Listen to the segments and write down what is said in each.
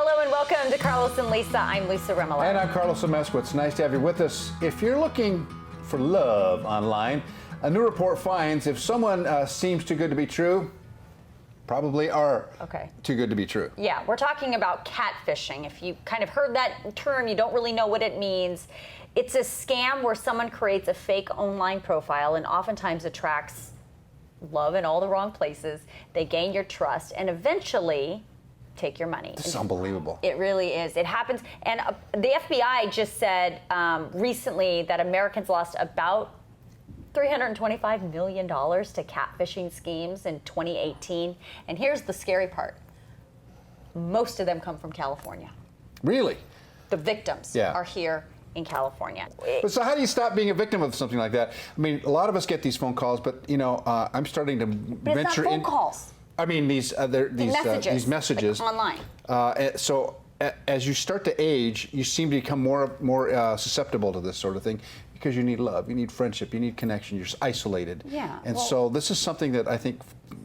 Hello and welcome to Carlos and Lisa. I'm Lisa Remillard. And I'm Carlos Amezcua. It's nice to have you with us. If you're looking for love online, a new report finds if someone seems too good to be true, probably are too good to be true. Yeah, we're talking about catfishing. If you kind of heard that term, you don't really know what it means. It's a scam where someone creates a fake online profile and oftentimes attracts love in all the wrong places. They gain your trust and eventually take your money. This is unbelievable. It really is. It happens. And the FBI just said recently that Americans lost about $325 million to catfishing schemes in 2018. And here's the scary part. Most of them come from California. Really? The victims are here in California. But so how do you stop being a victim of something like that? I mean, a lot of us get these phone calls, but you know, I'm starting to but venture it's not phone calls. I mean, these messages like online. So as you start to age, you seem to become more susceptible to this sort of thing because you need love, you need friendship, you need connection. You're isolated. Yeah. And so this is something that I think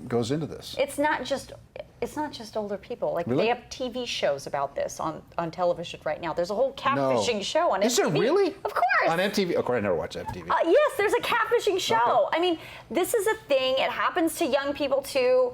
goes into this. It's not just older people. Like they have TV shows about this on television right now. There's a whole catfishing show on MTV. Is there really? Of course. On MTV? Of course, I never watch MTV. Yes, there's a catfishing show. Okay. I mean, this is a thing. It happens to young people too.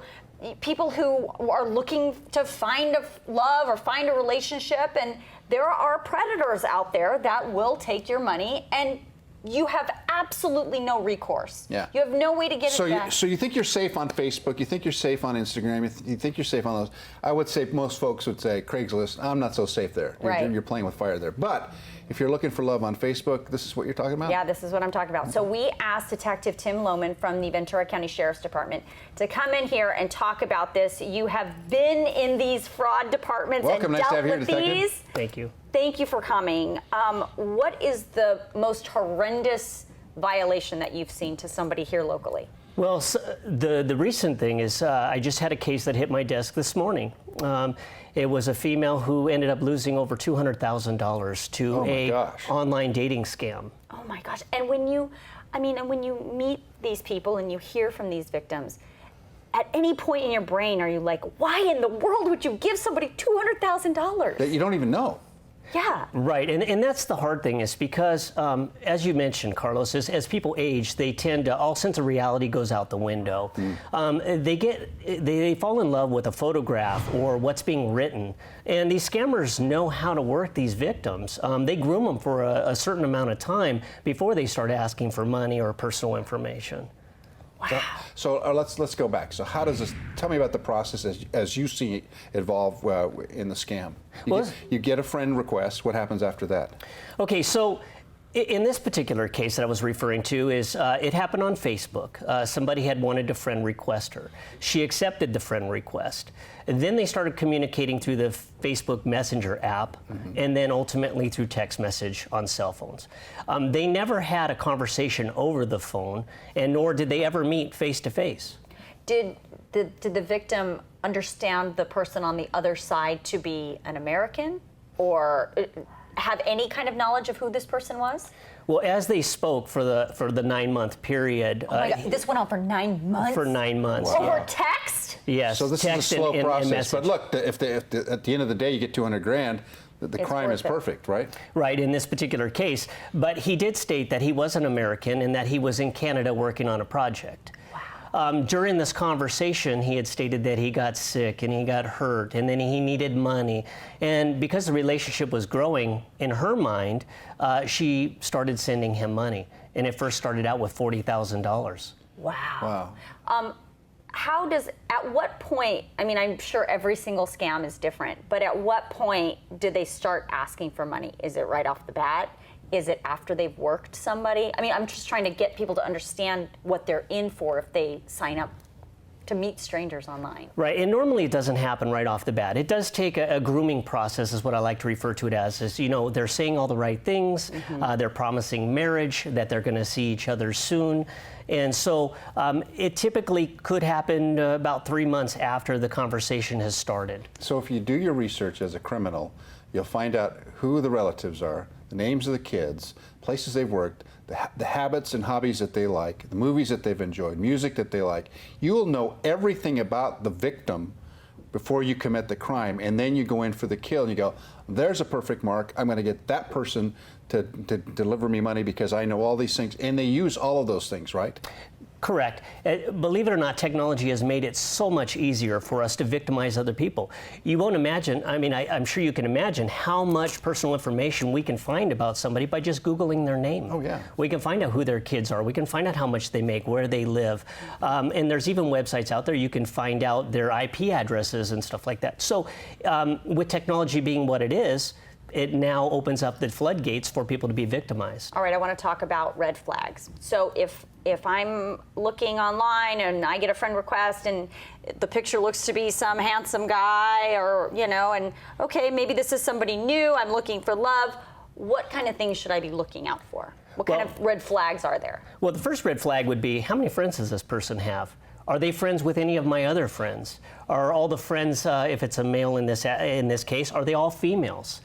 People who are looking to find a love or find a relationship, and there are predators out there that will take your money, and you have absolutely no recourse. Yeah. You have no way to get it back. So you think you're safe on Facebook, you think you're safe on Instagram, you think you're safe on those. I would say most folks would say Craigslist, I'm not so safe there. Right. You're playing with fire there. But if you're looking for love on Facebook, this is what you're talking about? Yeah, this is what I'm talking about. So we asked Detective Tim Lohman from the Ventura County Sheriff's Department to come in here and talk about this. You have been in these fraud departments and dealt with these. Thank you. Thank you for coming. What is the most horrendous violation that you've seen to somebody here locally? Well, the recent thing is I just had a case that hit my desk this morning. It was a female who ended up losing over $200,000 to an online dating scam. Oh my gosh! And when you meet these people and you hear from these victims, at any point in your brain are you like, why in the world would you give somebody $200,000? That you don't even know. Yeah. Right, and that's the hard thing is because, as you mentioned, Carlos, as people age, they tend to, all sense of reality goes out the window. They fall in love with a photograph or what's being written, and these scammers know how to work these victims. They groom them for a certain amount of time before they start asking for money or personal information. Wow. So let's go back. So how does this? Tell me about the process as you see it evolve in the scam. You get a friend request. What happens after that? Okay, so in this particular case that I was referring to is it happened on Facebook. Somebody had wanted to friend request her. She accepted the friend request. And then they started communicating through the Facebook Messenger app and then ultimately through text message on cell phones. They never had a conversation over the phone, and nor did they ever meet face to face. Did the victim understand the person on the other side to be an American or have any kind of knowledge of who this person was? Well, as they spoke for the 9-month period. Oh my God, this went on for 9 months? For 9 months. Wow. Over text? Yes. So this is a slow process. But look, if at the end of the day you get 200 grand, the crime is perfect, right? Right, in this particular case. But he did state that he was an American and that he was in Canada working on a project. During this conversation, he had stated that he got sick and he got hurt and then he needed money. And because the relationship was growing in her mind, she started sending him money. And it first started out with $40,000. Wow. At what point, I mean, I'm sure every single scam is different, but at what point do they start asking for money? Is it right off the bat? Is it after they've worked somebody? I mean, I'm just trying to get people to understand what they're in for if they sign up to meet strangers online. Right, and normally it doesn't happen right off the bat. It does take a grooming process, is what I like to refer to it as. Is, you know, they're saying all the right things, they're promising marriage, that they're going to see each other soon. And so it typically could happen about 3 months after the conversation has started. So if you do your research as a criminal, you'll find out who the relatives are, the names of the kids, places they've worked, the habits and hobbies that they like, the movies that they've enjoyed, music that they like. You will know everything about the victim before you commit the crime, and then you go in for the kill and you go, there's a perfect mark, I'm going to get that person to deliver me money because I know all these things, and they use all of those things, right? Correct. Believe it or not, technology has made it so much easier for us to victimize other people. You won't imagine, I mean, I'm sure you can imagine how much personal information we can find about somebody by just Googling their name. Oh, yeah. We can find out who their kids are. We can find out how much they make, where they live. And there's even websites out there you can find out their IP addresses and stuff like that. So with technology being what it is, it now opens up the floodgates for people to be victimized. All right, I want to talk about red flags. So if I'm looking online and I get a friend request and the picture looks to be some handsome guy, or, you know, and okay, maybe this is somebody new, I'm looking for love, what kind of things should I be looking out for? What kind of red flags are there? Well, the first red flag would be, how many friends does this person have? Are they friends with any of my other friends? Are all the friends, if it's a male in this case, are they all females?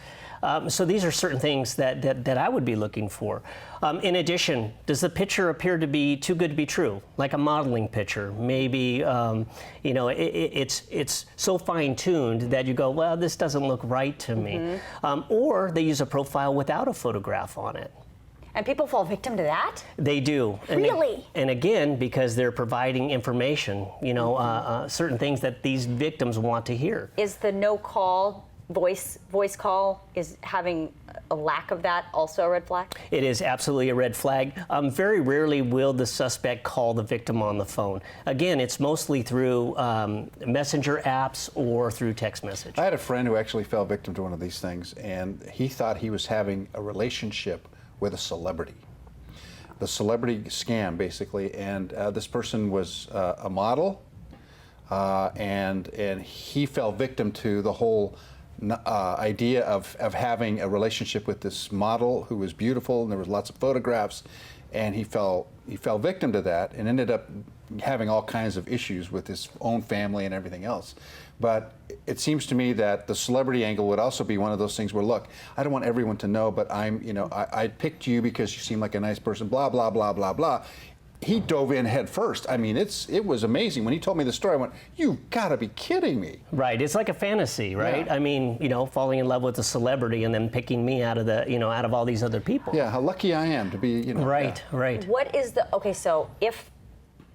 So these are certain things that I would be looking for. In addition, does the picture appear to be too good to be true? Like a modeling picture, maybe you know, it's so fine-tuned that you go, well, this doesn't look right to me. Or they use a profile without a photograph on it. And people fall victim to that? They do. Really? And again, because they're providing information, you know, certain things that these victims want to hear. Is the no-call voice call, is having a lack of that also a red flag? It is absolutely a red flag. Very rarely will the suspect call the victim on the phone. Again, it's mostly through messenger apps or through text message. I had a friend who actually fell victim to one of these things, and he thought he was having a relationship with a celebrity. The celebrity scam, basically, and this person was a model, and he fell victim to the whole idea of having a relationship with this model who was beautiful, and there was lots of photographs, and he fell victim to that and ended up having all kinds of issues with his own family and everything else. But it seems to me that the celebrity angle would also be one of those things where, look, I don't want everyone to know, but I picked you because you seem like a nice person, blah, blah, blah, blah, blah. He dove in head first. I mean, it was amazing. When he told me the story, I went, you've got to be kidding me. Right. It's like a fantasy, right? Yeah. I mean, you know, falling in love with a celebrity and then picking me out of out of all these other people. Yeah, how lucky I am to be, you know. Right, yeah. Right. What is okay, so if,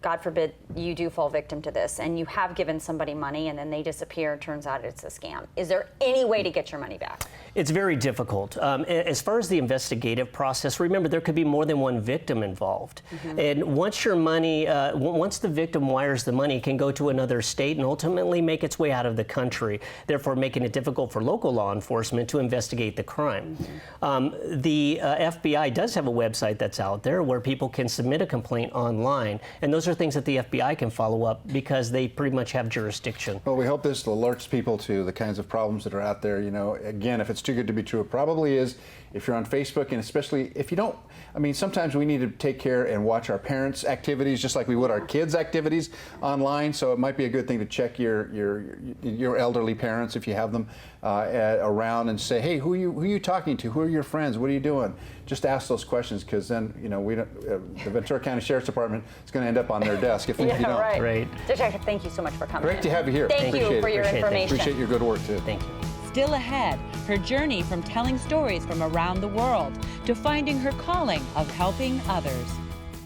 God forbid, you do fall victim to this and you have given somebody money and then they disappear and turns out it's a scam, is there any way to get your money back? It's very difficult. As far as the investigative process, remember, there could be more than one victim involved. And once your money, once the victim wires the money, it can go to another state and ultimately make its way out of the country, therefore making it difficult for local law enforcement to investigate the crime. The FBI does have a website that's out there where people can submit a complaint online, and those are things that the FBI can follow up because they pretty much have jurisdiction. Well, we hope this alerts people to the kinds of problems that are out there. You know, again, if it's too good to be true, it probably is. If you're on Facebook, and especially if you don't, I mean, sometimes we need to take care and watch our parents' activities just like we would our kids' activities online. So it might be a good thing to check your elderly parents, if you have them around, and say, hey, who are you talking to? Who are your friends? What are you doing? Just ask those questions, because then, you know, we don't, the Ventura County Sheriff's Department is going to end up on their desk if you don't. Right. Detective, thank you so much for coming. Great to have you here. Thank you for your information. Appreciate your good work too. Thank you. Still ahead, her journey from telling stories from around the world to finding her calling of helping others.